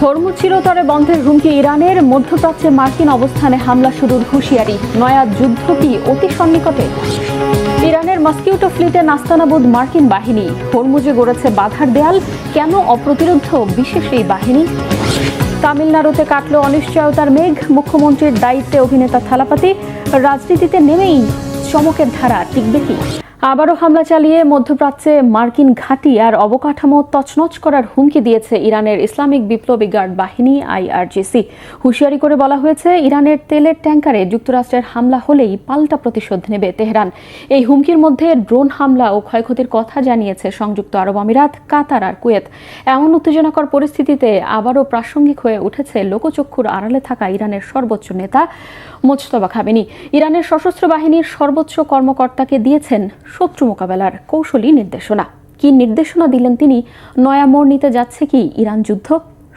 Hormuz চিরতরে বন্ধের হুমকি ইরানের, মধ্যপ্রাচ্যে মার্কিন অবস্থানে হামলা শুরুর হুঁশিয়ারি। নয়া যুদ্ধ কি অতি সন্নিকটে? ইরানের মস্কিউটো ফ্লিটে নাস্তানাবুদ মার্কিন বাহিনী। হরমুজে গড়েছে বাধার দেয়াল, কেন অপ্রতিরোধ্য বিশেষ এই বাহিনী? তামিলনাড়ুতে কাটল অনিশ্চয়তার মেঘ, মুখ্যমন্ত্রীর দায়িত্বে অভিনেতা থালাপাতি। রাজনীতিতে নেমেই চমকের ধারা, টিকবে কি? আবারও হামলা চালিয়ে মধ্যপ্রাচ্যে মার্কিন ঘাঁটি আর অবকাঠামো তছনছ করার হুমকি দিয়েছে ইরানের ইসলামিক বিপ্লবী গার্ড বাহিনী IRGC। হুঁশিয়ারি করে বলা হয়েছে, ইরানের তেলের ট্যাঙ্কারে যুক্তরাষ্ট্রের হামলা হলেই পাল্টা প্রতিশোধ নেবে তেহরান। এই হুমকির মধ্যে ড্রোন হামলা ও ক্ষয়ক্ষতির কথা জানিয়েছে সংযুক্ত আরব আমিরাত, কাতার আর কুয়েত। এমন উত্তেজনাকর পরিস্থিতিতে আবারও প্রাসঙ্গিক হয়ে উঠেছে লোকচক্ষুর আড়ালে থাকা ইরানের সর্বোচ্চ নেতা মোজতবা খামেনি। ইরানের সশস্ত্র বাহিনীর সর্বোচ্চ কর্মকর্তাকে দিয়েছেন শত্রু মোকাবেলার কৌশলী নির্দেশনা। কি নির্দেশনা দিলেন তিনি? নয়া মোড় নিতে যাচ্ছে কি ইরান যুদ্ধ?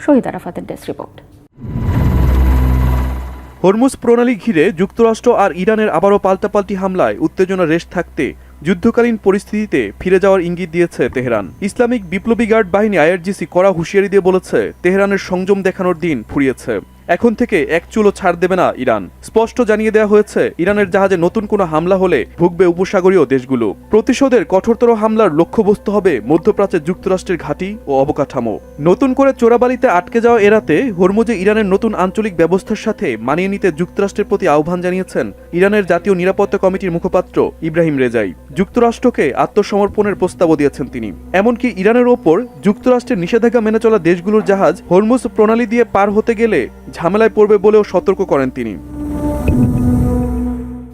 শহীদ আরাফাতের ডেস্ক রিপোর্ট। হরমুজ প্রণালী ঘিরে যুক্তরাষ্ট্র আর ইরানের আবারও পাল্টাপাল্টি হামলায় উত্তেজনা রেশ থাকতে যুদ্ধকালীন পরিস্থিতিতে ফিরে যাওয়ার ইঙ্গিত দিয়েছে তেহরান। ইসলামিক বিপ্লবী গার্ড বাহিনী IRGC কড়া হুঁশিয়ারি দিয়ে বলেছে, তেহরানের সংযম দেখানোর দিন ফুরিয়েছে। এখন থেকে এক চুলও ছাড় দেবে না ইরান। স্পষ্ট জানিয়ে দেওয়া হয়েছে, ইরানের জাহাজে নতুন কোনো হামলা হলে ভুগবে উপসাগরীয় দেশগুলো। প্রতিশোধের কঠোরতর হামলার লক্ষ্যবস্তু হবে মধ্যপ্রাচ্যে যুক্তরাষ্ট্রের ঘাঁটি ও অবকাঠামো। নতুন করে চোরাবালিতে আটকে যাওয়া এড়াতে হরমুজে ইরানের নতুন আঞ্চলিক ব্যবস্থার সাথে মানিয়ে নিতে যুক্তরাষ্ট্রের প্রতি আহ্বান জানিয়েছেন ইরানের জাতীয় নিরাপত্তা কমিটির মুখপাত্র ইব্রাহিম রেজাই। যুক্তরাষ্ট্রকে আত্মসমর্পণের প্রস্তাবও দিয়েছেন তিনি। এমনকি ইরানের ওপর যুক্তরাষ্ট্রের নিষেধাজ্ঞা মেনে চলা দেশগুলোর জাহাজ হরমুজ প্রণালী দিয়ে পার হতে গেলে ঝামেলায় পড়বে বলেও সতর্ক করেন তিনি।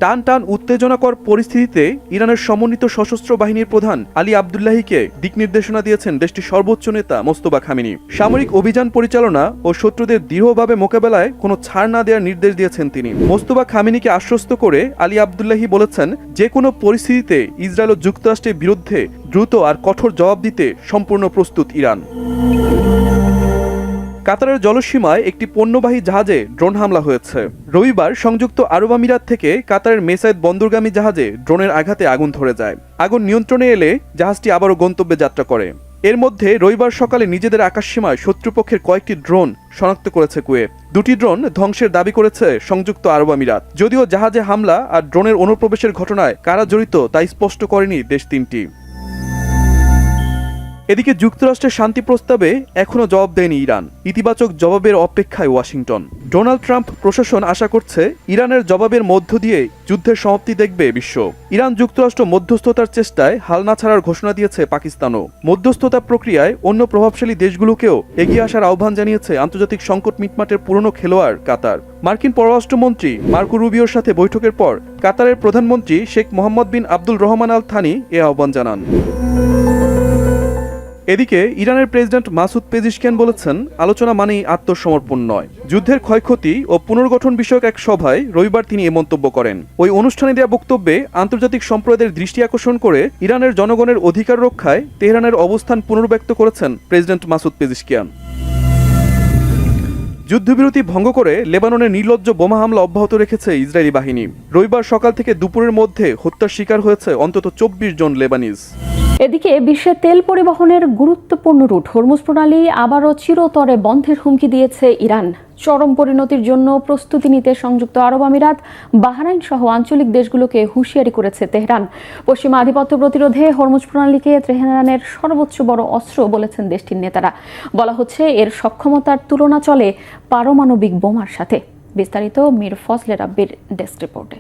টান টান উত্তেজনাকর পরিস্থিতিতে ইরানের সমন্বিত সশস্ত্র বাহিনীর প্রধান আলী আবদুল্লাহিকে দিক নির্দেশনা দিয়েছেন দেশটির সর্বোচ্চ নেতা মোজতবা খামেনি। সামরিক অভিযান পরিচালনা ও শত্রুদের দৃঢ়ভাবে মোকাবেলায় কোনো ছাড় না দেওয়ার নির্দেশ দিয়েছেন তিনি। মোজতবা খামেনিকে আশ্বস্ত করে আলী আবদুল্লাহি বলেছেন, যে কোনো পরিস্থিতিতে ইসরায়েল ও যুক্তরাষ্ট্রের বিরুদ্ধে দ্রুত আর কঠোর জবাব দিতে সম্পূর্ণ প্রস্তুত ইরান। কাতারের জলসীমায় একটি পণ্যবাহী জাহাজে ড্রোন হামলা হয়েছে। রবিবার সংযুক্ত আরব আমিরাত থেকে কাতারের মেসাইদ বন্দরগামী জাহাজে ড্রোনের আঘাতে আগুন ধরে যায়। আগুন নিয়ন্ত্রণে এলে জাহাজটি আবারও গন্তব্যে যাত্রা করে। এর মধ্যে রবিবার সকালে নিজেদের আকাশসীমায় শত্রুপক্ষের কয়েকটি ড্রোন শনাক্ত করেছে কুয়েত। দুটি ড্রোন ধ্বংসের দাবি করেছে সংযুক্ত আরব আমিরাত। যদিও জাহাজে হামলা আর ড্রোনের অনুপ্রবেশের ঘটনায় কারা জড়িত তা স্পষ্ট করেনি দেশ তিনটি। এদিকে যুক্তরাষ্ট্রের শান্তি প্রস্তাবে এখনও জবাব দেয়নি ইরান। ইতিবাচক জবাবের অপেক্ষায় ওয়াশিংটন। ডোনাল্ড ট্রাম্প প্রশাসন আশা করছে, ইরানের জবাবের মধ্য দিয়ে যুদ্ধের সমাপ্তি দেখবে বিশ্ব। ইরান যুক্তরাষ্ট্র মধ্যস্থতার চেষ্টায় হাল না ছাড়ার ঘোষণা দিয়েছে পাকিস্তানও। মধ্যস্থতা প্রক্রিয়ায় অন্য প্রভাবশালী দেশগুলোকেও এগিয়ে আসার আহ্বান জানিয়েছে আন্তর্জাতিক সংকট মিটমাটের পুরনো খেলোয়াড় কাতার। মার্কিন পররাষ্ট্রমন্ত্রী মার্কো রুবিওর সাথে বৈঠকের পর কাতারের প্রধানমন্ত্রী শেখ মোহাম্মদ বিন আব্দুল রহমান আল থানি এ আহ্বান জানান। এদিকে ইরানের প্রেসিডেন্ট মাসুদ পেজিশকিয়ান বলেছেন, আলোচনা মানেই আত্মসমর্পণ নয়। যুদ্ধের ক্ষয়ক্ষতি ও পুনর্গঠন বিষয়ক এক সভায় রবিবার তিনি এ মন্তব্য করেন। ওই অনুষ্ঠানে দেওয়া বক্তব্যে আন্তর্জাতিক সম্প্রদায়ের দৃষ্টি আকর্ষণ করে ইরানের জনগণের অধিকার রক্ষায় তেহরানের অবস্থান পুনর্ব্যক্ত করেছেন প্রেসিডেন্ট মাসুদ পেজিশকিয়ান। যুদ্ধবিরতি ভঙ্গ করে লেবাননের নির্লজ্জ বোমা হামলা অব্যাহত রেখেছে ইসরায়েলি বাহিনী। রবিবার সকাল থেকে দুপুরের মধ্যে হত্যার শিকার হয়েছে অন্তত 24 জন লেবানিজ। এদিকে বিশ্বে তেল পরিবহনের গুরুত্বপূর্ণ রুট হরমুজ প্রণালী আবারও চিরতরে বন্ধের হুমকি দিয়েছে ইরান। চরম পরিণতির জন্য প্রস্তুতি নিতে সংযুক্ত আরব আমিরাত, বাহরাইন সহ আঞ্চলিক দেশগুলোকে হুঁশিয়ারি করেছে তেহরান। পশ্চিমা আধিপত্য প্রতিরোধে হরমুজ প্রণালীকে তেহরানের সর্বোচ্চ বড় অস্ত্র বলেছেন দেশটির নেতারা। বলা হচ্ছে, এর সক্ষমতার তুলনা চলে পারমাণবিক বোমার সাথে। বিস্তারিত মীর ফজলে রাব্বির ডেস্ক রিপোর্টে।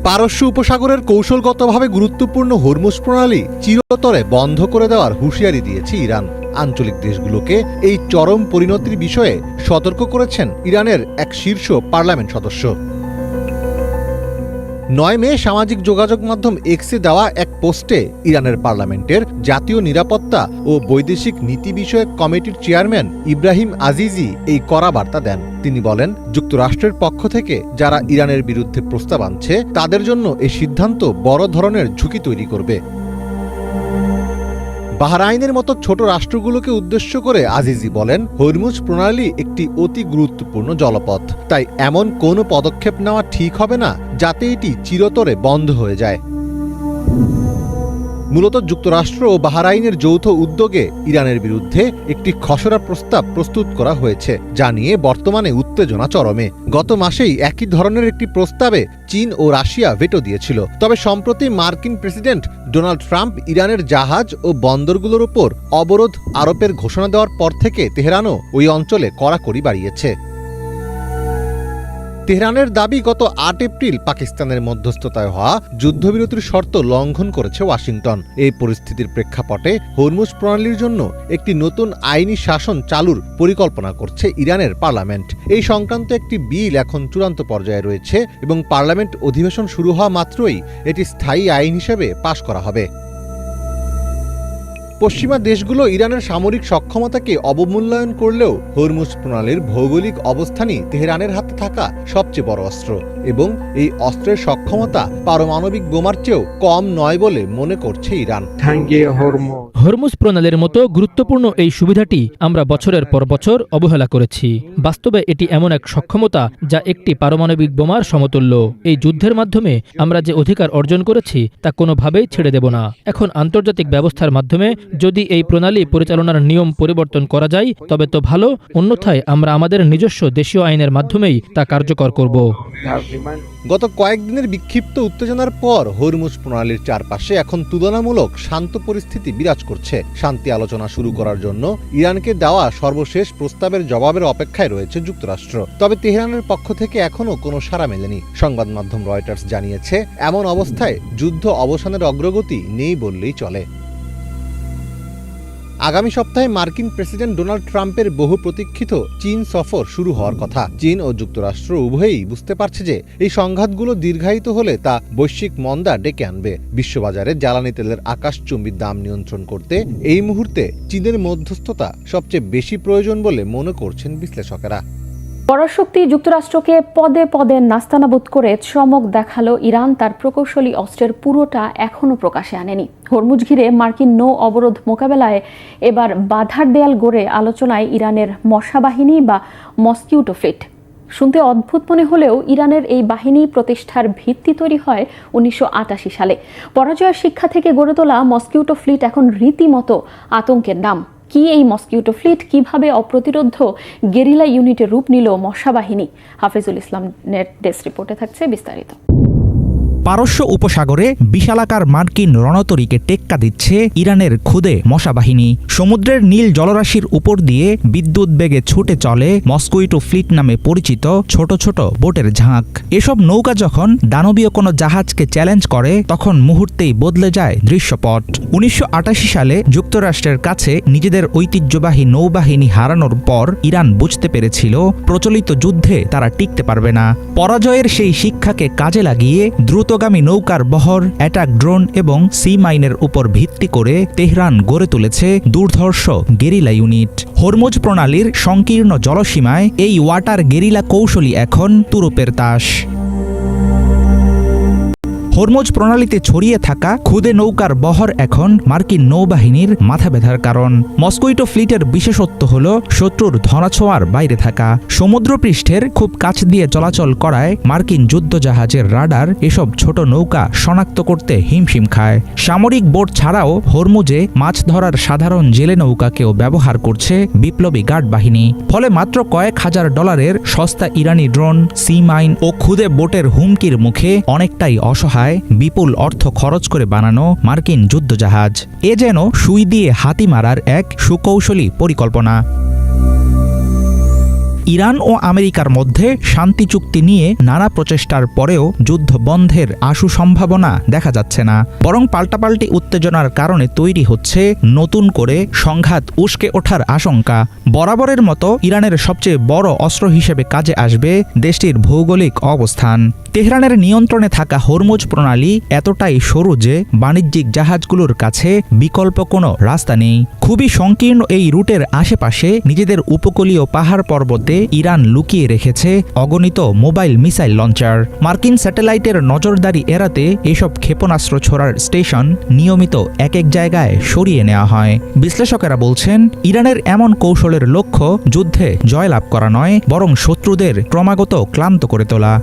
পারস্য উপসাগরের কৌশলগতভাবে গুরুত্বপূর্ণ হরমুজ প্রণালী চিরতরে বন্ধ করে দেওয়ার হুঁশিয়ারি দিয়েছে ইরান। আঞ্চলিক দেশগুলোকে এই চরম পরিণতির বিষয়ে সতর্ক করেছেন ইরানের এক শীর্ষ পার্লামেন্ট সদস্য। 9 মে সামাজিক যোগাযোগ মাধ্যম এক্সে দেওয়া এক পোস্টে ইরানের পার্লামেন্টের জাতীয় নিরাপত্তা ও বৈদেশিক নীতি বিষয়ক কমিটির চেয়ারম্যান ইব্রাহিম আজিজি এই কড়া বার্তা দেন। তিনি বলেন, যুক্তরাষ্ট্রের পক্ষ থেকে যারা ইরানের বিরুদ্ধে প্রস্তাব আনছে তাদের জন্য এই সিদ্ধান্ত বড় ধরনের ঝুঁকি তৈরি করবে। বাহরাইনের মতো ছোট রাষ্ট্রগুলোকে উদ্দেশ্য করে আজিজি বলেন, হরমুজ প্রণালী একটি অতি গুরুত্বপূর্ণ জলপথ। তাই এমন কোনো পদক্ষেপ নেওয়া ঠিক হবে না যাতে এটি চিরতরে বন্ধ হয়ে যায়। মূলত যুক্তরাষ্ট্র ও বাহরাইনের যৌথ উদ্যোগে ইরানের বিরুদ্ধে একটি খসড়া প্রস্তাব প্রস্তুত করা হয়েছে, যা নিয়ে বর্তমানে উত্তেজনা চরমে। গত মাসেই একই ধরনের একটি প্রস্তাবে চীন ও রাশিয়া ভেটো দিয়েছিল। তবে সম্প্রতি মার্কিন প্রেসিডেন্ট ডোনাল্ড ট্রাম্প ইরানের জাহাজ ও বন্দরগুলোর উপর অবরোধ আরোপের ঘোষণা দেওয়ার পর থেকে তেহরানও ওই অঞ্চলে কড়াকড়ি বাড়িয়েছে। তেহরানের দাবি, গত ৮ এপ্রিল পাকিস্তানের মধ্যস্থতায় হওয়া যুদ্ধবিরতির শর্ত লঙ্ঘন করেছে ওয়াশিংটন। এই পরিস্থিতির প্রেক্ষাপটে হরমুজ প্রণালীর জন্য একটি নতুন আইনি শাসন চালুর পরিকল্পনা করছে ইরানের পার্লামেন্ট। এই সংক্রান্ত একটি বিল এখন চূড়ান্ত পর্যায়ে রয়েছে এবং পার্লামেন্ট অধিবেশন শুরু হওয়া মাত্রই এটি স্থায়ী আইন হিসেবে পাশ করা হবে। পশ্চিমা দেশগুলো ইরানের সামরিক সক্ষমতাকে অবমূল্যায়ন করলেও হরমুজ প্রণালীর ভৌগোলিক অবস্থানই তেহরানের হাতে থাকা সবচেয়ে বড় অস্ত্র, এবং এই অস্ত্রের সক্ষমতা পারমাণবিক বোমার চেয়েও কম নয় বলে মনে করছে ইরান। হরমুজ প্রণালীর মতো গুরুত্বপূর্ণ এই সুবিধাটি আমরা বছরের পর বছর অবহেলা করেছি। বাস্তবে এটি এমন এক সক্ষমতা যা একটি পারমাণবিক বোমার সমতুল্য। এই যুদ্ধের মাধ্যমে আমরা যে অধিকার অর্জন করেছি তা কোনোভাবেই ছেড়ে দেব না। এখন আন্তর্জাতিক ব্যবস্থার মাধ্যমে যদি এই প্রণালী পরিচালনার নিয়ম পরিবর্তন করা যায় তবে তো ভালো, অন্যথায় আমরা আমাদের নিজস্ব দেশীয় আইনের মাধ্যমেই তা কার্যকর করব। গত কয়েকদিনের বিক্ষিপ্ত উত্তেজনার পর হরমুজ প্রণালীর চারপাশে এখন তুলনামূলক শান্ত পরিস্থিতি বিরাজ করছে। শান্তি আলোচনা শুরু করার জন্য ইরানকে দেওয়া সর্বশেষ প্রস্তাবের জবাবের অপেক্ষায় রয়েছে যুক্তরাষ্ট্র। তবে তেহরানের পক্ষ থেকে এখনও কোনো সাড়া মেলেনি। সংবাদ মাধ্যম রয়টার্স জানিয়েছে, এমন অবস্থায় যুদ্ধ অবসানের অগ্রগতি নেই বললেই চলে। আগামী সপ্তাহে মার্কিন প্রেসিডেন্ট ডোনাল্ড ট্রাম্পের বহু প্রতীক্ষিত চীন সফর শুরু হওয়ার কথা। চীন ও যুক্তরাষ্ট্র উভয়ই বুঝতে পারছে যে এই সংঘাতগুলো দীর্ঘায়িত হলে তা বৈশ্বিক মন্দা ডেকে আনবে। বিশ্ববাজারে জ্বালানি তেলের আকাশচুম্বী দাম নিয়ন্ত্রণ করতে এই মুহূর্তে চীনের মধ্যস্থতা সবচেয়ে বেশি প্রয়োজন বলে মনে করছেন বিশ্লেষকেরা। পরাশক্তি যুক্তরাষ্ট্রকে পদে পদে নাস্তানাবুদ করে চমক দেখালো ইরান তার প্রকৌশলী অস্ত্রের পুরোটা এখনও প্রকাশে আনেনি। হরমুজ ঘিরে মার্কিন নৌ অবরোধ মোকাবেলায় এবার বাধার দেয়াল গড়ে আলোচনায় ইরানের মশা বাহিনী বা মসকিউটো ফ্লিট। শুনতে অদ্ভুত মনে হলেও ইরানের এই বাহিনী প্রতিষ্ঠার ভিত্তি তৈরি হয় 1988 সালে। পরাজয়ের শিক্ষা থেকে গড়ে তোলা মসকিউটো ফ্লিট এখন রীতিমতো আতঙ্কের নাম। কি এই মসকিউটো ফ্লিট, কিভাবে অপ্রতিরোধ গেরিলা ইউনিটের রূপ নিল মশা বাহিনী? হাফিজুল ইসলাম নেট ডেস্ক রিপোর্টে থাকছে বিস্তারিত। পারস্য উপসাগরে বিশালাকার মার্কিন রণতরীকে টেক্কা দিচ্ছে ইরানের খুদে মশা বাহিনী। সমুদ্রের নীল জলরাশির উপর দিয়ে বিদ্যুৎ বেগে ছুটে চলে মস্কুইটো ফ্লিট নামে পরিচিত ছোট ছোট বোটের ঝাঁক। এসব নৌকা যখন দানবীয় কোনো জাহাজকে চ্যালেঞ্জ করে তখন মুহূর্তেই বদলে যায় দৃশ্যপট। 1988 সালে যুক্তরাষ্ট্রের কাছে নিজেদের ঐতিহ্যবাহী নৌবাহিনী হারানোর পর ইরান বুঝতে পেরেছিল প্রচলিত যুদ্ধে তারা টিকতে পারবে না। পরাজয়ের সেই শিক্ষাকে কাজে লাগিয়ে দ্রুতগামী নৌকার বহর, অ্যাটাক ড্রোন এবং সি মাইনের উপর ভিত্তি করে তেহরান গড়ে তুলেছে দুর্ধর্ষ গেরিলা ইউনিট। হরমুজ প্রণালীর সংকীর্ণ জলসীমায় এই ওয়াটার গেরিলা কৌশলী এখন তুরুপের তাস। হরমুজ প্রণালীতে ছড়িয়ে থাকা খুদে নৌকার বহর এখন মার্কিন নৌবাহিনীর মাথা ব্যথার কারণ। মস্কুইটো ফ্লিটের বিশেষত্ব হল শত্রুর ধরাছোঁয়ার বাইরে থাকা। সমুদ্রপৃষ্ঠের খুব কাছ দিয়ে চলাচল করায় মার্কিন যুদ্ধজাহাজের রাডার এসব ছোট নৌকা শনাক্ত করতে হিমশিম খায়। সামরিক বোট ছাড়াও হরমুজে মাছ ধরার সাধারণ জেলে নৌকাকেও ব্যবহার করছে বিপ্লবী গার্ড বাহিনী। ফলে মাত্র কয়েক হাজার ডলারের সস্তা ইরানি ড্রোন, সি মাইন ও খুদে বোটের হুমকির মুখে অনেকটাই অসহায় বিপুল অর্থ খরচ করে বানানো মার্কিন যুদ্ধজাহাজ। এ যেন সুই দিয়ে হাতি মারার এক সুকৌশলী পরিকল্পনা। ইরান ও আমেরিকার মধ্যে শান্তি চুক্তি নিয়ে নানা প্রচেষ্টার পরেও যুদ্ধ বন্ধের আশু সম্ভাবনা দেখা যাচ্ছে না, বরং পাল্টাপাল্টি উত্তেজনার কারণে তৈরি হচ্ছে নতুন করে সংঘাত উস্কে ওঠার আশঙ্কা। বরাবরের মতো ইরানের সবচেয়ে বড় অস্ত্র হিসেবে কাজে আসবে দেশটির ভৌগোলিক অবস্থান। তেহরানের নিয়ন্ত্রণে থাকা হরমুজ প্রণালী এতটাই সরু যে বাণিজ্যিক জাহাজগুলোর কাছে বিকল্প কোনো রাস্তা নেই। খুবই সংকীর্ণ এই রুটের আশেপাশে নিজেদের উপকূলীয় পাহাড় পর্বতে ইরান লুকিয়ে রেখেছে অগণিত মোবাইল মিসাইল লঞ্চার। মার্কিন স্যাটেলাইটের নজরদারি এড়াতে এসব ক্ষেপণাস্ত্র ছোড়ার স্টেশন নিয়মিত এক এক জায়গায় সরিয়ে নেওয়া হয়। বিশ্লেষকেরা বলছেন, ইরানের এমন কৌশলের লক্ষ্য যুদ্ধে জয়লাভ করা নয়, বরং শত্রুদের ক্রমাগত ক্লান্ত করে তোলা।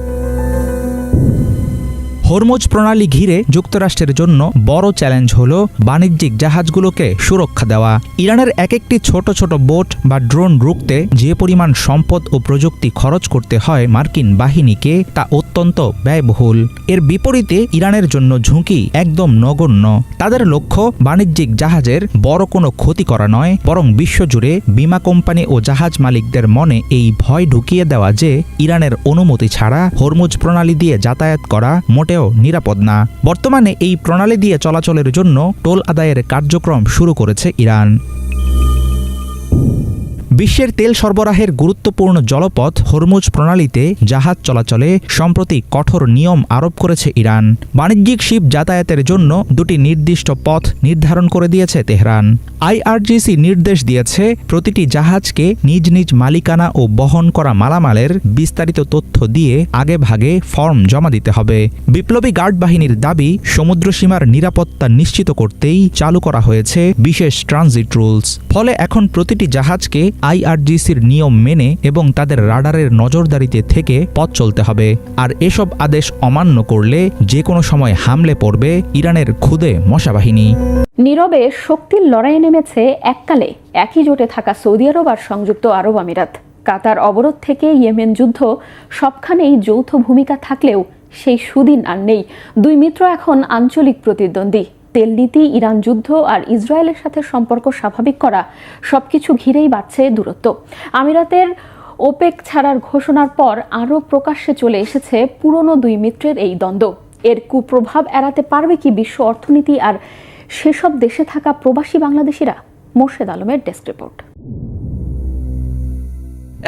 হরমুজ প্রণালী ঘিরে যুক্তরাষ্ট্রের জন্য বড় চ্যালেঞ্জ হল বাণিজ্যিক জাহাজগুলোকে সুরক্ষা দেওয়া। ইরানের এক একটি ছোট ছোট বোট বা ড্রোন রুখতে যে পরিমাণ সম্পদ ও প্রযুক্তি খরচ করতে হয় মার্কিন বাহিনীকে, তা অত্যন্ত ব্যয়বহুল। এর বিপরীতে ইরানের জন্য ঝুঁকি একদম নগণ্য। তাদের লক্ষ্য বাণিজ্যিক জাহাজের বড় কোনো ক্ষতি করা নয়, বরং বিশ্বজুড়ে বিমা কোম্পানি ও জাহাজ মালিকদের মনে এই ভয় ঢুকিয়ে দেওয়া যে ইরানের অনুমতি ছাড়া হরমুজ প্রণালী দিয়ে যাতায়াত করা মোটেও নিরাপদ না। বর্তমানে এই প্রণালী দিয়ে চলাচলের জন্য টোল আদায়ের কার্যক্রম শুরু করেছে ইরান। বিশ্বের তেল সরবরাহের গুরুত্বপূর্ণ জলপথ হরমুজ প্রণালীতে জাহাজ চলাচলে সম্প্রতি কঠোর নিয়ম আরোপ করেছে ইরান। বাণিজ্যিক শিপ যাতায়াতের জন্য দুটি নির্দিষ্ট পথ নির্ধারণ করে দিয়েছে তেহরান। আইআরজিসি নির্দেশ দিয়েছে প্রতিটি জাহাজকে নিজ নিজ মালিকানা ও বহন করা মালামালের বিস্তারিত তথ্য দিয়ে আগেভাগে ফর্ম জমা দিতে হবে। বিপ্লবী গার্ড বাহিনীর দাবি, সমুদ্রসীমার নিরাপত্তা নিশ্চিত করতেই চালু করা হয়েছে বিশেষ ট্রানজিট রুলস। ফলে এখন প্রতিটি জাহাজকে আইআরজিসির নিয়ম মেনে এবং তাদের রাডারের নজরদারিতে থেকে পথ চলতে হবে। আর এসব আদেশ অমান্য করলে যে কোনো সময় হামলে পড়বে ইরানের খুদে মশাবাহিনী। নীরবে শক্তির লড়াইয়ে নেমেছে এককালে একই জোটে থাকা সৌদি আরব আর সংযুক্ত আরব আমিরাত। কাতার অবরোধ থেকে ইয়েমেন যুদ্ধ, সবখানেই যৌথ ভূমিকা থাকলেও সেই সুদিন আর নেই। দুই মিত্র এখন আঞ্চলিক প্রতিদ্বন্দ্বী। তেল নীতি, ইরান যুদ্ধ আর ইসরায়েলের সাথে সম্পর্ক স্বাভাবিক করা, সবকিছু ঘিরেই বাড়ছে দূরত্ব। আমিরাতের ওপেক ছাড়ার ঘোষণার পর আরও প্রকাশ্যে চলে এসেছে পুরনো দুই মিত্রের এই দ্বন্দ্ব। এর কুপ্রভাব এড়াতে পারবে কি বিশ্ব অর্থনীতি আর সেসব দেশে থাকা প্রবাসী বাংলাদেশিরা? মোর্শেদ আলমের ডেস্ক রিপোর্ট।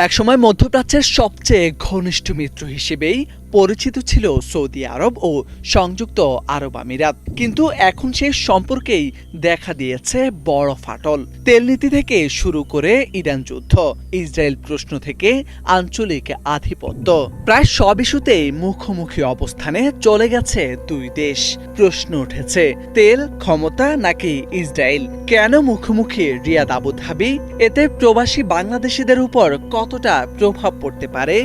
একসময় মধ্যপ্রাচ্যের সবচেয়ে ঘনিষ্ঠ মিত্র হিসেবেই পরিচিত ছিল সৌদি আরব ও সংযুক্ত আরব আমিরাত, কিন্তু এখন সেই সম্পর্কেই দেখা দিয়েছে বড় ফাটল। তেল নীতি থেকে শুরু করে ইরান যুদ্ধ, ইসরায়েল প্রশ্ন থেকে আঞ্চলিক আধিপত্য, প্রায় সব ইস্যুতেই মুখোমুখি অবস্থানে চলে গেছে দুই দেশ। প্রশ্ন উঠেছে, তেল, ক্ষমতা নাকি ইসরায়েল? কেন মুখোমুখি রিয়াদ, আবুধাবি? এতে প্রবাসী বাংলাদেশিদের উপর কতটা প্রভাব পড়তে পারে?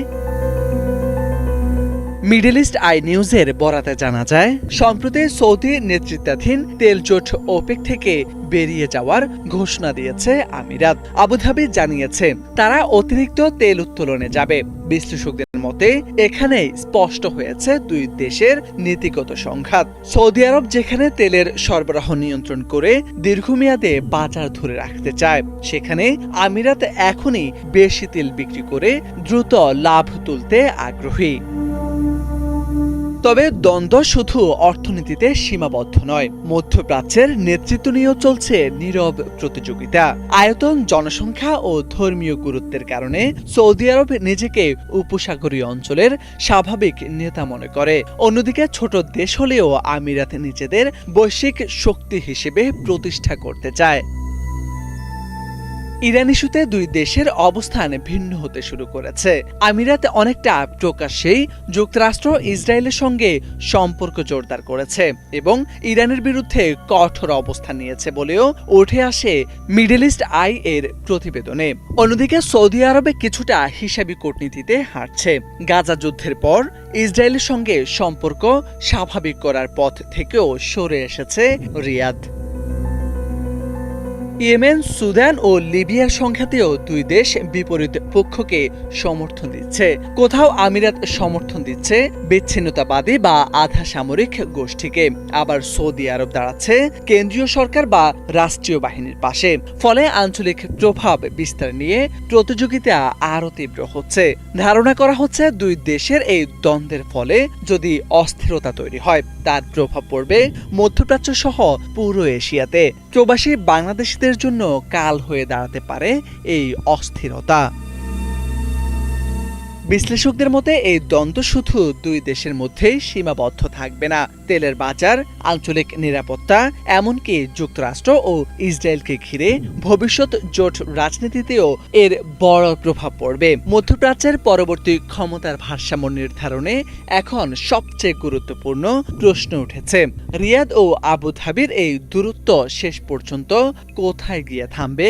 মিডল ইস্ট আই নিউজের বরাতে জানা যায়, সম্প্রতি সৌদি নেতৃত্বাধীন তেল জোট ওপেক থেকে বেরিয়ে যাওয়ার ঘোষণা দিয়েছে আমিরাত। আবুধাবি জানিয়েছে তারা অতিরিক্ত তেল উত্তোলনে যাবে। বিশ্লেষকদের মতে এখানে স্পষ্ট হয়েছে দুই দেশের নীতিগত সংঘাত। সৌদি আরব যেখানে তেলের সরবরাহ নিয়ন্ত্রণ করে দীর্ঘমেয়াদে বাজার ধরে রাখতে চায়, সেখানে আমিরাত এখনই বেশি তেল বিক্রি করে দ্রুত লাভ তুলতে আগ্রহী। তবে দ্বন্দ্ব শুধু অর্থনীতিতে সীমাবদ্ধ নয়। মধ্যপ্রাচ্যের নেতৃত্ব নিয়েও চলছে নীরব প্রতিযোগিতা। আয়তন, জনসংখ্যা ও ধর্মীয় গুরুত্বের কারণে সৌদি আরব নিজেকে উপসাগরীয় অঞ্চলের স্বাভাবিক নেতা মনে করে। অন্যদিকে ছোট দেশ হলেও আমিরাত নিজেদের বৈশ্বিক শক্তি হিসেবে প্রতিষ্ঠা করতে চায়। ইরান ইস্যুতে দুই দেশের অবস্থান ভিন্ন হতে শুরু করেছে। আমিরাত অনেকটা প্রকাশ্যেই যুক্তরাষ্ট্র ইসরায়েলের সঙ্গে সম্পর্ক জোরদার করেছে এবং ইরানের বিরুদ্ধে কঠোর অবস্থান নিয়েছে বলেও উঠে আসে মিডল ইস্ট আই এর প্রতিবেদনে। অন্যদিকে সৌদি আরবে কিছুটা হিসাবি কূটনীতিতে হাঁটছে। গাজা যুদ্ধের পর ইসরায়েলের সঙ্গে সম্পর্ক স্বাভাবিক করার পথ থেকেও সরে এসেছে রিয়াদ। ইয়েমেন, সুদান ও লিবিয়ার সংঘাতেও দুই দেশ বিপরীত পক্ষকে সমর্থন দিচ্ছে। কোথাও আমিরাত সমর্থন দিচ্ছে বিচ্ছিন্নতাবাদী বা আধা সামরিক গোষ্ঠীকে, আবার সৌদি আরব দাঁড়াচ্ছে কেন্দ্রীয় সরকার বা রাষ্ট্রীয় বাহিনীর পাশে। ফলে আঞ্চলিক প্রভাব বিস্তার নিয়ে প্রতিযোগিতা আরও তীব্র হচ্ছে। ধারণা করা হচ্ছে দুই দেশের এই দ্বন্দ্বের ফলে যদি অস্থিরতা তৈরি হয়, তার প্রভাব পড়বে মধ্যপ্রাচ্য সহ পুরো এশিয়াতে। প্রবাসী বাংলাদেশিদের জন্য কাল হয়ে দাঁড়াতে পারে এই অস্থিরতা। বিশ্লেষকদের মতে এই দ্বন্দ্ব শুধু দুই দেশের মধ্যেই সীমাবদ্ধ থাকবে না। তেলের বাজার, আঞ্চলিক নিরাপত্তা, এমনকি যুক্তরাষ্ট্র ও ইসরায়েলকে ঘিরে ভবিষ্যৎ জোট রাজনীতিতেও এর বড় প্রভাব পড়বে। মধ্যপ্রাচ্যের পরবর্তী ক্ষমতার ভারসাম্য নির্ধারণে এখন সবচেয়ে গুরুত্বপূর্ণ প্রশ্ন উঠেছে, রিয়াদ ও আবুধাবির এই দূরত্ব শেষ পর্যন্ত কোথায় গিয়ে থামবে?